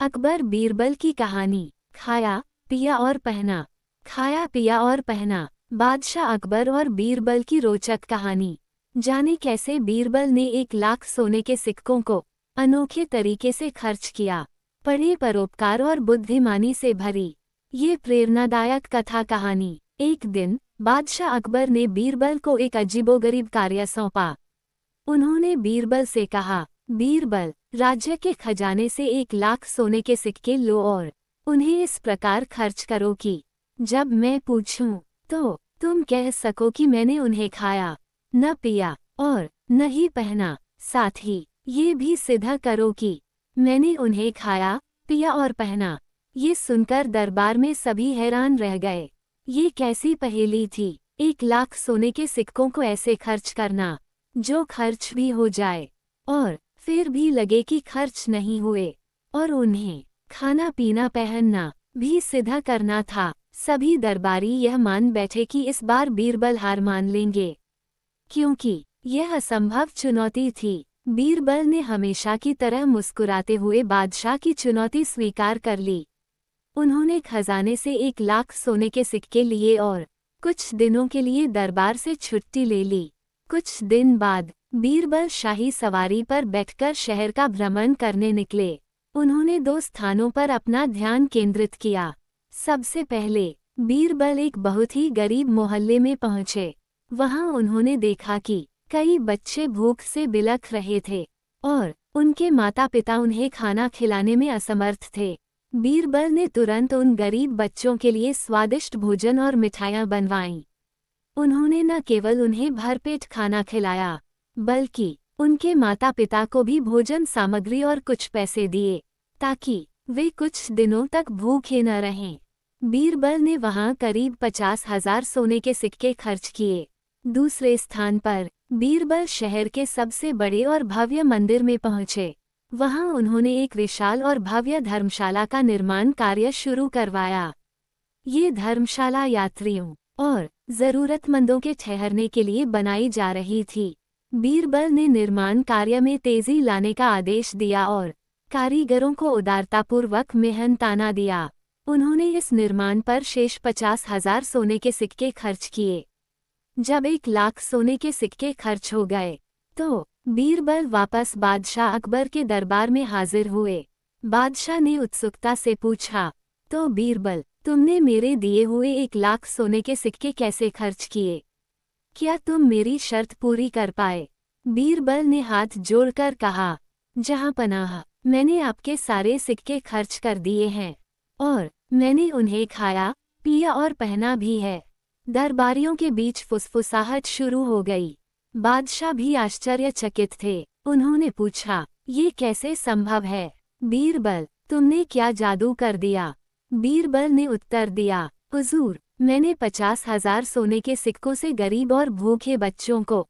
अकबर बीरबल की कहानी। खाया पिया और पहना। खाया पिया और पहना। बादशाह अकबर और बीरबल की रोचक कहानी। जाने कैसे बीरबल ने 1 लाख सोने के सिक्कों को अनोखे तरीके से खर्च किया। पढ़े परोपकार और बुद्धिमानी से भरी ये प्रेरणादायक कथा कहानी। एक दिन बादशाह अकबर ने बीरबल को एक अजीबोगरीब कार्य सौंपा। उन्होंने बीरबल से कहा, बीरबल, राज्य के खजाने से 1 लाख सोने के सिक्के लो और उन्हें इस प्रकार खर्च करो कि जब मैं पूछूं तो तुम कह सको कि मैंने उन्हें खाया, न पिया और न ही पहना। साथ ही ये भी सिद्ध करो कि मैंने उन्हें खाया, पिया और पहना। ये सुनकर दरबार में सभी हैरान रह गए। ये कैसी पहेली थी? 1 लाख सोने के सिक्कों को ऐसे खर्च करना जो खर्च भी हो जाए और फिर भी लगे कि खर्च नहीं हुए, और उन्हें खाना पीना पहनना भी सिद्ध करना था। सभी दरबारी यह मान बैठे कि इस बार बीरबल हार मान लेंगे, क्योंकि यह असंभव चुनौती थी। बीरबल ने हमेशा की तरह मुस्कुराते हुए बादशाह की चुनौती स्वीकार कर ली। उन्होंने खजाने से 1 लाख सोने के सिक्के लिए और कुछ दिनों के लिए दरबार से छुट्टी ले ली। कुछ दिन बाद बीरबल शाही सवारी पर बैठकर शहर का भ्रमण करने निकले। उन्होंने 2 स्थानों पर अपना ध्यान केंद्रित किया। सबसे पहले बीरबल एक बहुत ही गरीब मोहल्ले में पहुंचे। वहां उन्होंने देखा कि कई बच्चे भूख से बिलख रहे थे और उनके माता पिता उन्हें खाना खिलाने में असमर्थ थे। बीरबल ने तुरंत उन गरीब बच्चों के लिए स्वादिष्ट भोजन और मिठाइयाँ बनवाईं। उन्होंने न केवल उन्हें भरपेट खाना खिलाया, बल्कि उनके माता पिता को भी भोजन सामग्री और कुछ पैसे दिए, ताकि वे कुछ दिनों तक भूखे न रहें। बीरबल ने वहां करीब 50,000 सोने के सिक्के खर्च किए। दूसरे स्थान पर बीरबल शहर के सबसे बड़े और भव्य मंदिर में पहुंचे। वहां उन्होंने एक विशाल और भव्य धर्मशाला का निर्माण कार्य शुरू करवाया। ये धर्मशाला यात्रियों और जरूरतमंदों के ठहरने के लिए बनाई जा रही थी। बीरबल ने निर्माण कार्य में तेजी लाने का आदेश दिया और कारीगरों को उदारतापूर्वक मेहनताना दिया। उन्होंने इस निर्माण पर शेष 50,000 सोने के सिक्के खर्च किए। जब 1 लाख सोने के सिक्के खर्च हो गए तो बीरबल वापस बादशाह अकबर के दरबार में हाजिर हुए। बादशाह ने उत्सुकता से पूछा, तो बीरबल, तुमने मेरे दिए हुए 1 लाख सोने के सिक्के कैसे खर्च किए? क्या तुम मेरी शर्त पूरी कर पाए? बीरबल ने हाथ जोड़कर कहा, जहां पनाह, मैंने आपके सारे सिक्के खर्च कर दिए हैं और मैंने उन्हें खाया, पिया और पहना भी है। दरबारियों के बीच फुसफुसाहट शुरू हो गई। बादशाह भी आश्चर्यचकित थे। उन्होंने पूछा, ये कैसे संभव है? बीरबल, तुमने क्या जादू कर दिया? बीरबल ने उत्तर दिया, हुजूर, मैंने 50,000 सोने के सिक्कों से गरीब और भूखे बच्चों को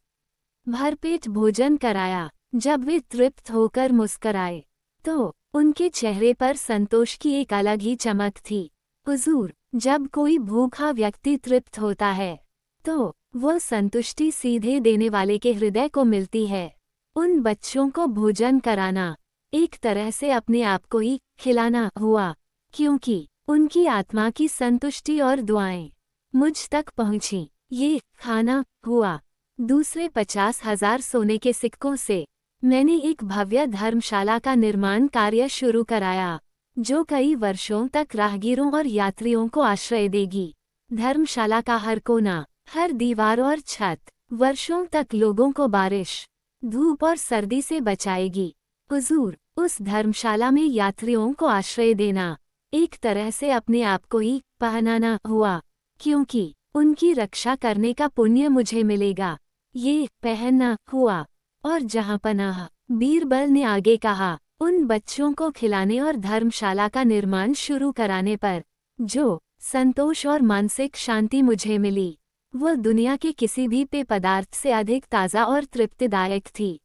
भरपेट भोजन कराया। जब वे तृप्त होकर मुस्कराए तो उनके चेहरे पर संतोष की एक अलग ही चमक थी। हुजूर, जब कोई भूखा व्यक्ति तृप्त होता है तो वह संतुष्टि सीधे देने वाले के हृदय को मिलती है। उन बच्चों को भोजन कराना एक तरह से अपने आप को ही खिलाना हुआ, क्योंकि उनकी आत्मा की संतुष्टि और दुआएं मुझ तक पहुंची। ये खाना हुआ। दूसरे 50,000 सोने के सिक्कों से मैंने एक भव्य धर्मशाला का निर्माण कार्य शुरू कराया, जो कई वर्षों तक राहगीरों और यात्रियों को आश्रय देगी। धर्मशाला का हर कोना, हर दीवार और छत वर्षों तक लोगों को बारिश, धूप और सर्दी से बचाएगी। हुजूर, उस धर्मशाला में यात्रियों को आश्रय देना एक तरह से अपने आप को ही पहनाना हुआ, क्योंकि उनकी रक्षा करने का पुण्य मुझे मिलेगा। ये पहनना हुआ। और जहां पनाह, बीरबल ने आगे कहा, उन बच्चों को खिलाने और धर्मशाला का निर्माण शुरू कराने पर जो संतोष और मानसिक शांति मुझे मिली, वह दुनिया के किसी भी पेय पदार्थ से अधिक ताज़ा और तृप्तिदायक थी।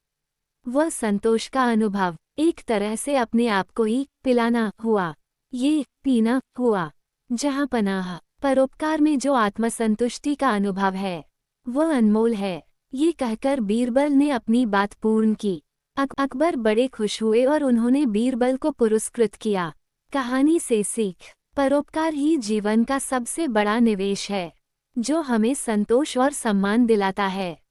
वह संतोष का अनुभव एक तरह से अपने आप को ही पिलाना हुआ। ये पीना हुआ। जहां पनाह, परोपकार में जो आत्मसंतुष्टि का अनुभव है वह अनमोल है। ये कहकर बीरबल ने अपनी बात पूर्ण की। अकबर बड़े खुश हुए और उन्होंने बीरबल को पुरस्कृत किया। कहानी से सीख। परोपकार ही जीवन का सबसे बड़ा निवेश है, जो हमें संतोष और सम्मान दिलाता है।